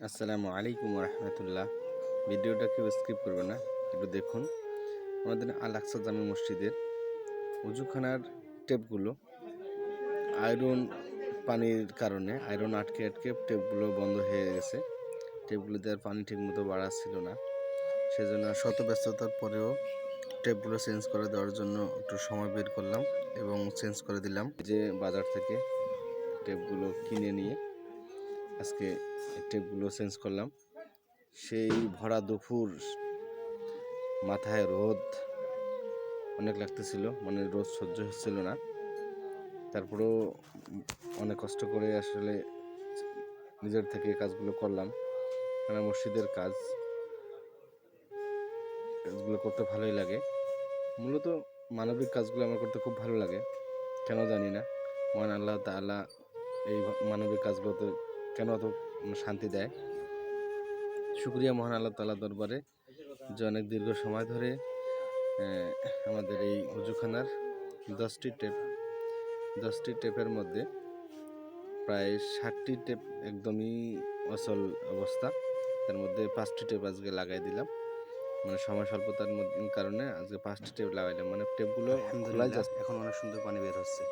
আসসালামু আলাইকুম রহমতুল্লাহ। ভিডিওটা কেউ স্কিপ করবে না, একটু দেখুন। আমাদের আল আকসা জামে মসজিদের উজুখানার টেপগুলো আয়রন পানির কারণে আয়রন আটকে আটকে টেপগুলো বন্ধ হয়ে গেছে। টেপগুলো দেওয়ার পানি ঠিকমতো বাড়াচ্ছিল না, সেজন্য শত ব্যস্ততার পরেও টেপগুলো চেঞ্জ করে দেওয়ার জন্য একটু সময় বের করলাম এবং চেঞ্জ করে দিলাম। যে বাজার থেকে টেপগুলো কিনে নিয়ে আজকে টেপগুলো চেঞ্জ করলাম। সেই ভরা দুপুর, মাথায় রোদ অনেক লাগতেছিল, মানে রোদ সহ্য হচ্ছিল না। তারপরেও অনেক কষ্ট করে আসলে নিজের থেকে কাজগুলো করলাম। কারণ মসজিদের কাজগুলো করতে ভালোই লাগে। মূলত মানবিক কাজগুলো আমার করতে খুব ভালো লাগে, কেন জানি না। মহান আল্লাহ তাআলা এই মানবিক কাজগুলোতে কেন এত শান্তি দেয়। শুকরিয়া মহান আল্লাহ তাআলা দরবারে যে অনেক দীর্ঘ সময় ধরে আমাদের এই উজুখানার 10টি টেপের মধ্যে প্রায় 60টি টেপ একদমই অচল অবস্থা। তার মধ্যে 5টি টেপ আজকে লাগাই দিলাম, মানে সময় স্বল্পতার কারণে আজকে 5টি টেপ লাগাইলাম। মানে টেপগুলো খোলাই যাচ্ছে, এখন অনেক সুন্দর পানি বের হচ্ছে।